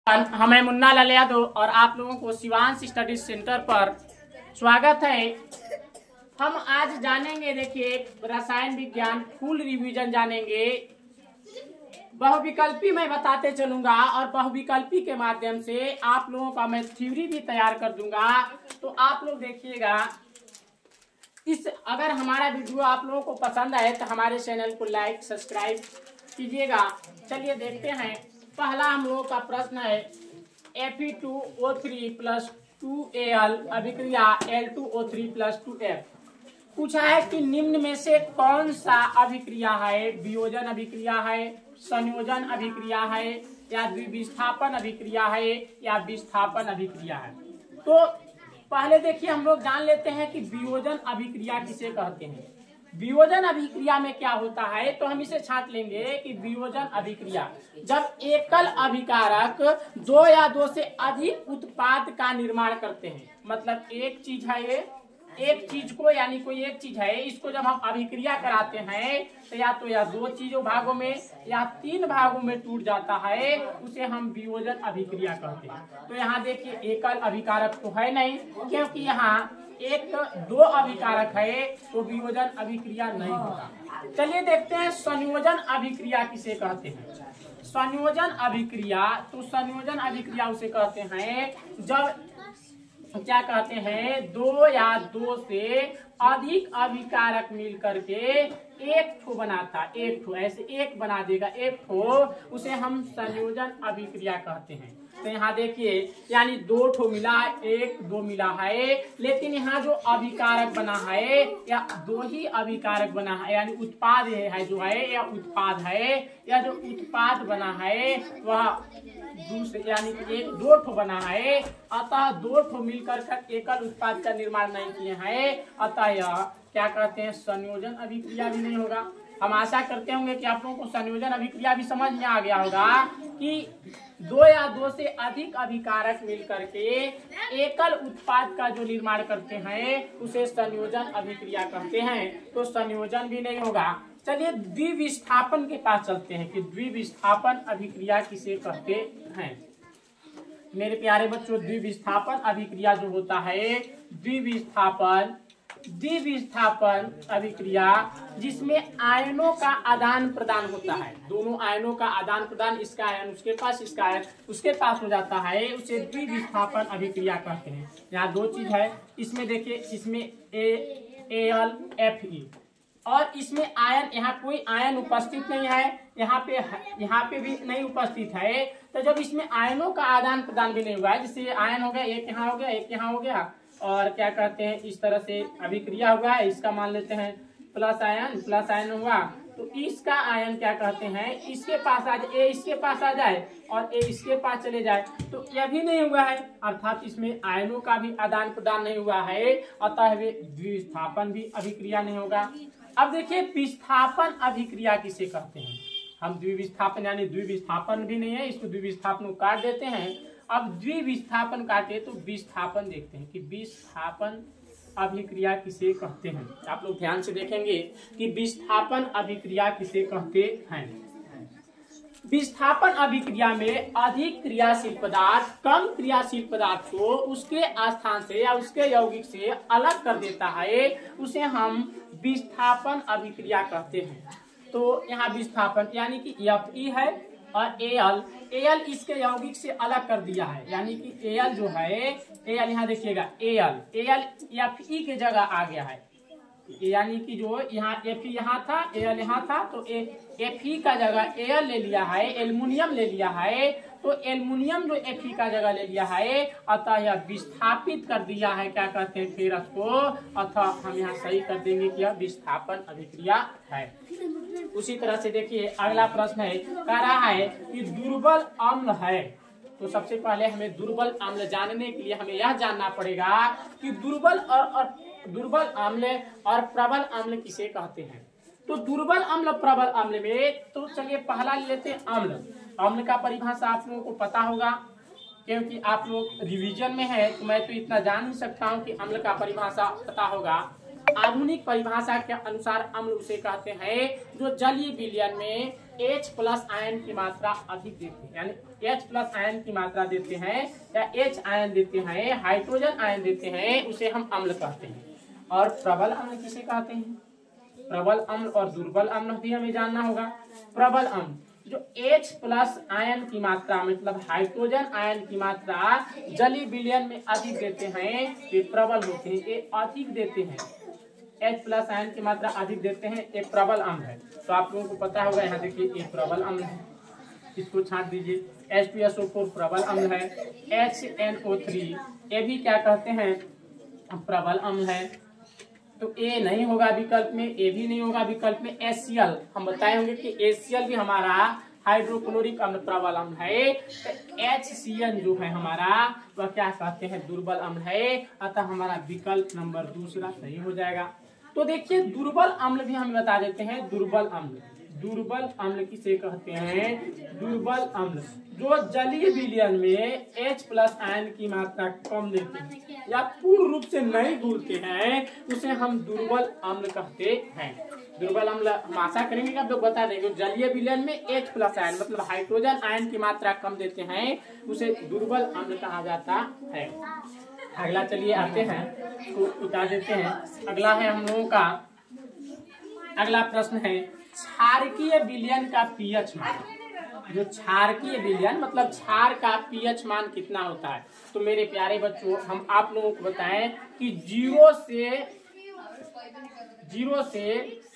हमें मुन्ना लाल यादव और आप लोगों को शिवांश स्टडी सेंटर पर स्वागत है। हम आज जानेंगे, देखिए, रसायन विज्ञान फुल रिवीजन जानेंगे। बहुविकल्पी मैं बताते चलूंगा और बहुविकल्पी के माध्यम से आप लोगों का मैं थ्योरी भी तैयार कर दूंगा। तो आप लोग देखिएगा, अगर हमारा वीडियो आप लोगों को पसंद आए तो हमारे चैनल को लाइक सब्सक्राइब कीजिएगा। चलिए देखते हैं। पहला हम लोगों का प्रश्न है Fe2O3 + 2Al अभिक्रिया Al2O3 + 2F। पूछा है कि निम्न में से कौन सा अभिक्रिया है? वियोजन अभिक्रिया है, संयोजन अभिक्रिया है, या द्विविस्थापन अभिक्रिया है, या विस्थापन अभिक्रिया है? तो पहले देखिए, हम लोग जान लेते हैं कि वियोजन अभिक्रिया किसे कहते हैं। वियोजन अभिक्रिया में क्या होता है, तो हम इसे छांट लेंगे कि वियोजन अभिक्रिया जब एकल अभिकारक दो या दो से अधिक उत्पाद का निर्माण करते हैं। मतलब एक चीज है, ये एक चीज को, यानी कोई एक चीज है, इसको जब हम अभिक्रिया कराते हैं तो या दो चीजों भागों में या तीन भागों में टूट जाता है, उसे हम वियोजन अभिक्रिया कहते हैं। तो यहाँ देखिए, एकल अभिकारक तो है नहीं, क्योंकि यहाँ एक दो अभिकारक है, तो वियोजन अभिक्रिया नहीं होगा। चलिए देखते हैं संयोजन अभिक्रिया किसे कहते हैं। संयोजन अभिक्रिया, तो संयोजन अभिक्रिया उसे कहते हैं जब क्या कहते हैं, दो या दो से अधिक अभिकारक मिल करके एक ठो बनाता, एक ठो ऐसे एक बना देगा, एक ठो, उसे हम संयोजन अभिक्रिया कहते हैं। तो यहाँ देखिए, यानी दो ठो मिला, एक दो मिला है, लेकिन यहाँ जो अभिकारक बना है या दो ही अभिकारक बना है, यानी उत्पाद है जो है, या उत्पाद है, या जो उत्पाद बना है वह दूसरे, यानी कि एक दो ठो बना है, अतः दो ठो मिलकर एकल उत्पाद का निर्माण नहीं किए हैं, अतः यह क्या कहते हैं, संयोजन अभिक्रिया भी नहीं होगा। हम आशा करते होंगे कि आप लोगों को संयोजन अभिक्रिया भी समझ में आ गया होगा कि दो या दो से अधिक अभिकारक मिलकर के एकल उत्पाद का जो निर्माण करते हैं उसे संयोजन अभिक्रिया कहते हैं। तो संयोजन भी नहीं होगा। चलिए द्विविस्थापन के पास चलते हैं कि द्विविस्थापन अभिक्रिया किसे कहते हैं। मेरे प्यारे बच्चों, द्विविस्थापन अभिक्रिया जो होता है, द्विविस्थापन अभिक्रिया जिसमें आयनों का आदान प्रदान होता है, दोनों आयनों का आदान प्रदान, इसका आयन उसके पास, इसका आयन उसके पास हो जाता है, उसे द्विविस्थापन अभिक्रिया कहते हैं। यहाँ दो चीज है, इसमें देखिए, इसमें AlFe और इसमें आयन, यहाँ कोई आयन उपस्थित नहीं है, यहाँ पे भी नहीं उपस्थित है। तो जब इसमें आयनों का आदान प्रदान भी नहीं हुआ है, जिससे आयन हो गया, एक यहाँ हो गया, एक यहाँ हो गया, और क्या कहते हैं, इस तरह से अभिक्रिया हुआ है, इसका मान लेते हैं प्लस आयन हुआ, तो इसका आयन क्या कहते हैं, इसके पास आ जाए, ए इसके पास आ जाए और ए इसके पास चले जाए, तो यह भी नहीं हुआ है, अर्थात इसमें आयनों का भी आदान प्रदान नहीं हुआ है, अतः वे द्विविस्थापन भी अभिक्रिया नहीं होगा। अब देखिए, विस्थापन अभिक्रिया किसे कहते हैं। हम द्विविस्थापन, यानी द्विविस्थापन भी नहीं है, इसको द्विविस्थापन को काट देते हैं। अब द्विविस्थापन काटे तो विस्थापन देखते हैं कि विस्थापन अभिक्रिया किसे कहते हैं। आप लोग ध्यान से देखेंगे कि विस्थापन अभिक्रिया किसे कहते हैं। विस्थापन अभिक्रिया में अधिक क्रियाशील पदार्थ कम क्रियाशील पदार्थ को उसके स्थान से या उसके यौगिक से अलग कर देता है, उसे हम विस्थापन अभिक्रिया कहते हैं। तो यहाँ विस्थापन यानी कि Fe है और Al इसके यौगिक से अलग कर दिया है, यानी कि Al जो है, Al यहाँ देखिएगा, Al Fe के जगह आ गया है, यानी कि जो यहाँ Fe यहाँ था, Al यहाँ था, तो Fe का जगह Al ले लिया है, एल्युमिनियम ले लिया है, तो एल्युमिनियम जो Fe का जगह ले लिया है, अतः यह विस्थापित कर दिया है, क्या कहते हैं, फेरस को, अतः हम यहाँ सही कर देंगे कि यह विस्थापन अभिक्रिया है। उसी तरह से देखिए, अगला प्रश्न है, कह रहा है कि दुर्बल अम्ल है। तो सबसे पहले हमें दुर्बल अम्ल जानने के लिए हमें यह जानना पड़ेगा कि दुर्बल अम्ल और प्रबल अम्ल किसे कहते हैं। तो दुर्बल अम्ल प्रबल अम्ल में, तो चलिए पहला लेते हैं अम्ल का परिभाषा आप लोगों को पता होगा, क्योंकि आप लोग रिवीजन में है, तो मैं तो इतना जान ही सकता हूँ कि अम्ल का परिभाषा पता होगा। आधुनिक परिभाषा के अनुसार अम्ल उसे कहते हैं जो जलीय विलयन में H प्लस आयन की मात्रा अधिक देते हैं, यानी H प्लस आयन की मात्रा देते हैं या H आयन देते हैं, हाइड्रोजन आयन देते हैं, उसे हम अम्ल कहते हैं। और प्रबल अम्ल किसे कहते हैं? प्रबल अम्ल और दुर्बल अम्ल भी हमें जानना होगा। प्रबल अम्ल जो H प्लस आयन की मात्रा मतलब हाइड्रोजन आयन की मात्रा जलीय विलयन में अधिक देते हैं, ये प्रबल होते हैं, ये अधिक देते हैं। H प्लस आयन की मात्रा अधिक देते हैं, ये प्रबल अम्ल है। तो आप लोगों को पता होगा, यहाँ देखिए ये प्रबल अम्ल है, इसको छांट दीजिए। H2SO4 प्रबल अम्ल है। HNO3 ये भी क्या कहते हैं? प्रबल अम्ल है। तो ए नहीं होगा विकल्प में, ए भी नहीं होगा विकल्प में। HCl हम बताए होंगे कि HCl भी हमारा हाइड्रोक्लोरिक अम्ल प्रबल अम्ल है। तो HCN जो है हमारा वह क्या कहते हैं? दुर्बल अम्ल है। अतः हमारा विकल्प नंबर दूसरा सही हो जाएगा। तो देखिए दुर्बल अम्ल भी हमें बता देते हैं। दुर्बल अम्ल, दुर्बल अम्ल किसे कहते हैं? दुर्बल अम्ल जो जलीय विलयन में H प्लस आयन की मात्रा कम देते हैं या पूर्ण रूप से नहीं घुलते हैं, उसे हम दुर्बल अम्ल कहते हैं। दुर्बल अम्ल हम आशा करेंगे कि आप लोग बता देंगे। जलीय विलयन में H प्लस आयन मतलब हाइड्रोजन आयन की मात्रा कम देते हैं, उसे दुर्बल अम्ल कहा जाता है। अगला चलिए आते हैं, तो उतार देते हैं। अगला है हम लोगों का अगला प्रश्न है क्षारकीय विलयन का पीएच मान। जो क्षारकीय विलयन मतलब क्षार का पीएच मान कितना होता है? तो मेरे प्यारे बच्चों हम आप लोगों को बताएं कि 0 से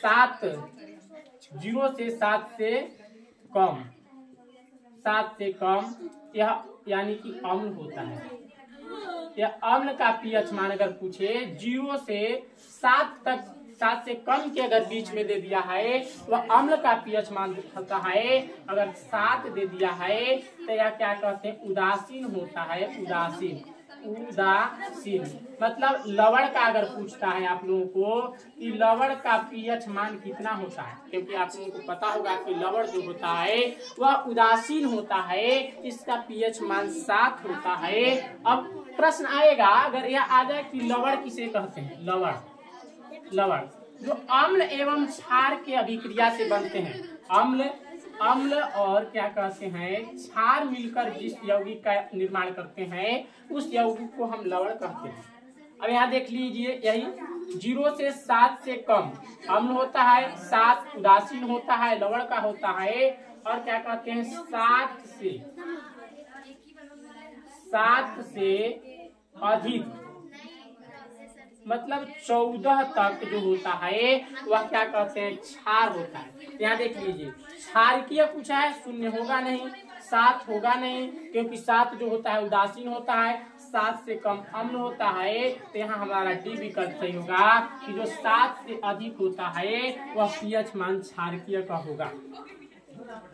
7 से कम, 7 से कम यह यानी कि अम्ल होता है। यह अम्ल का पीएच मान अगर पूछे 0 से 7 तक, 7 से कम के अगर बीच में दे दिया है तो वह अम्ल का पीएच मान होता है। अगर 7 दे दिया है तो यह क्या कहते हैं? उदासीन होता है। उदासीन, उदासीन मतलब लवण का अगर पूछता है आप लोगों को कि लवण का पीएच मान कितना होता है, क्योंकि आप लोगों को पता होगा कि लवण जो होता है वह उदासीन होता है, इसका पीएच मान 7 होता है। अब प्रश्न आएगा अगर यह आ जाए कि लवण किसे कहते हैं? लवण, लवण जो अम्ल एवं क्षार के अभिक्रिया से बनते हैं। अम्ल और क्या कहते हैं? क्षार मिलकर जिस यौगिक का निर्माण करते हैं उस यौगिक को हम लवण कहते हैं। अब यहाँ देख लीजिए, यही 0 से 7 से कम अम्ल होता है, 7 उदासीन होता है, लवण का होता है। और क्या कहते हैं? 7 से अधिक मतलब 14 तक जो होता है वह क्या कहते हैं? क्षार होता है। यहाँ देख लीजिए क्षारकीय पूछा है, 0 होगा नहीं, 7 होगा नहीं, क्योंकि 7 जो होता है उदासीन होता है, 7 से कम अम्ल होता है। तो यहाँ हमारा डी विकल्प सही होगा कि जो 7 से अधिक होता है वह पीएच मान क्षारकीय का होगा।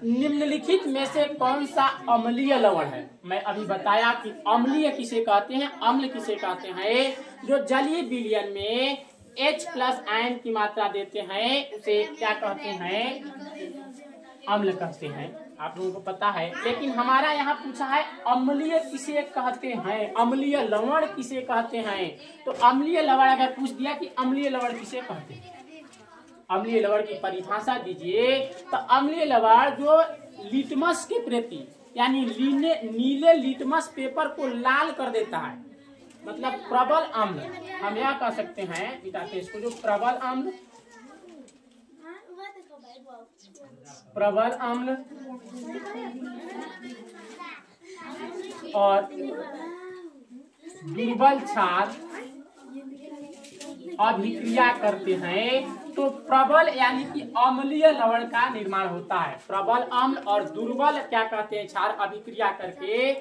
निम्नलिखित में से कौन सा अम्लीय लवण है? मैं अभी बताया कि अम्लीय किसे कहते हैं, अम्ल किसे कहते हैं? जो जलीय विलयन में H प्लस आयन की मात्रा देते हैं उसे क्या कहते हैं? अम्ल कहते हैं। आप लोगों को पता है, लेकिन हमारा यहाँ पूछा है अम्लीय किसे कहते हैं, अम्लीय लवण किसे कहते हैं। तो अम्लीय लवण अगर पूछ दिया कि अम्लीय लवण किसे कहते हैं, अम्लीय लवण की परिभाषा दीजिए। तो अम्लीय लवण जो लिटमस के प्रति यानी नीले लिटमस पेपर को लाल कर देता है, मतलब प्रबल अम्ल हम यह कह सकते हैं। बताते इसको, जो प्रबल अम्ल, प्रबल अम्ल और दुर्बल क्षार अभिक्रिया करते हैं तो प्रबल यानी कि अम्लीय लवण का निर्माण होता है। प्रबल अम्ल और दुर्बल क्या कहते हैं? क्षार अभिक्रिया करके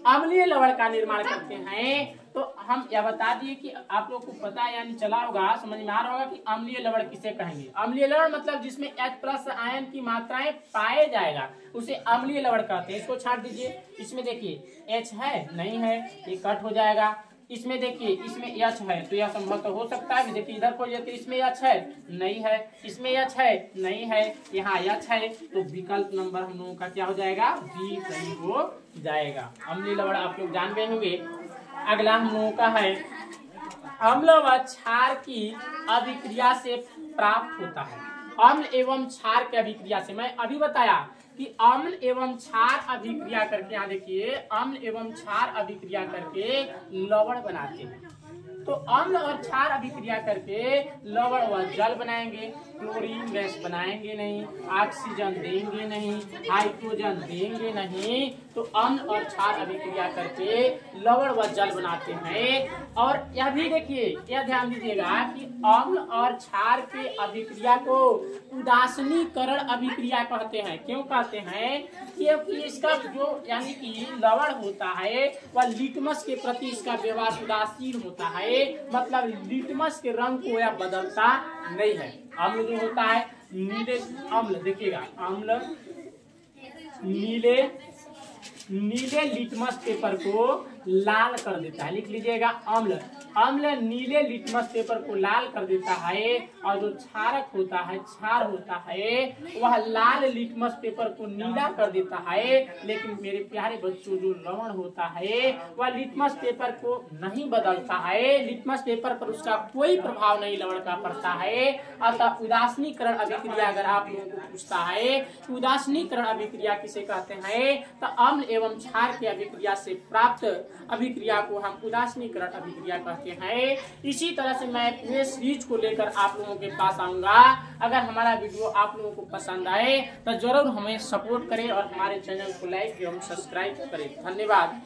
अम्लीय लवण का निर्माण करते हैं। तो हम यह बता दिए कि आप लोग को पता है यानी चला होगा, समझ में आ रहा होगा कि अम्लीय लवण किसे कहेंगे। अम्लीय लवण मतलब जिसमें H प्लस आयन की मात्राएं पाए जाएगा उसे अम्लीय लवण कहते हैं। इसको छाट दीजिए। इसमें देखिए H है, नहीं है, ये कट हो जाएगा। इसमें देखिए इसमें H है तो यह संभव तो हो सकता है। देखिए इधर को जाते इसमें H है, नहीं है, इसमें H है, नहीं है, यहाँ H है, तो विकल्प नंबर हम लोगों का क्या हो जाएगा? बी सही हो जाएगा। अम्लीय लवण आप लोग जान गए होंगे। अगला हम लोगों का है अम्ल व क्षार की अभिक्रिया से प्राप्त होता है। अम्ल एवं क्षार के अभिक्रिया से, मैं अभी बताया कि अम्ल एवं क्षार अभिक्रिया करके, यहाँ देखिए अम्ल एवं क्षार अभिक्रिया करके लवण बनाते हैं। तो अम्ल और क्षार अभिक्रिया करके लवण व जल बनाएंगे, क्लोरीन गैस बनाएंगे नहीं, ऑक्सीजन देंगे नहीं, हाइड्रोजन देंगे नहीं। तो अम्ल और क्षार अभिक्रिया करके लवण व जल बनाते हैं। और यह भी देखिए, यह ध्यान दीजिएगा कि अम्ल और क्षार के अभिक्रिया को उदासीनीकरण अभिक्रिया कहते हैं। क्यों कहते हैं? क्योंकि इसका जो यानी कि लवण होता है वह लिटमस के प्रति इसका व्यवहार उदासीन होता है, मतलब लिटमस के रंग को यह बदलता नहीं है। अम्ल जो होता है नीले, अम्ल देखिएगा, अम्ल नीले लिटमस पेपर को लाल कर देता है। लिख लीजिएगा, अम्ल नीले लिटमस पेपर को लाल कर देता है। और जो क्षारक होता है, क्षार होता है, वह लाल लिटमस पेपर को नीला कर देता है। लेकिन मेरे प्यारे बच्चों, जो लवण होता है वह लिटमस पेपर को नहीं बदलता है, लिटमस पेपर पर उसका कोई प्रभाव नहीं लवण का पड़ता है। अतः उदासीनीकरण अभिक्रिया अगर आप लोगों को पूछता है, उदासीनीकरण अभिक्रिया किसे कहते हैं, तो अम्ल एवं क्षार की अभिक्रिया से प्राप्त अभिक्रिया को हम उदासीनीकरण अभिक्रिया कहते हैं। इसी तरह से मैं पूरे सीरीज को लेकर आप लोगों के पास आऊंगा। अगर हमारा वीडियो आप लोगों को पसंद आए तो जरूर हमें सपोर्ट करें और हमारे चैनल को लाइक एवं सब्सक्राइब करें। धन्यवाद।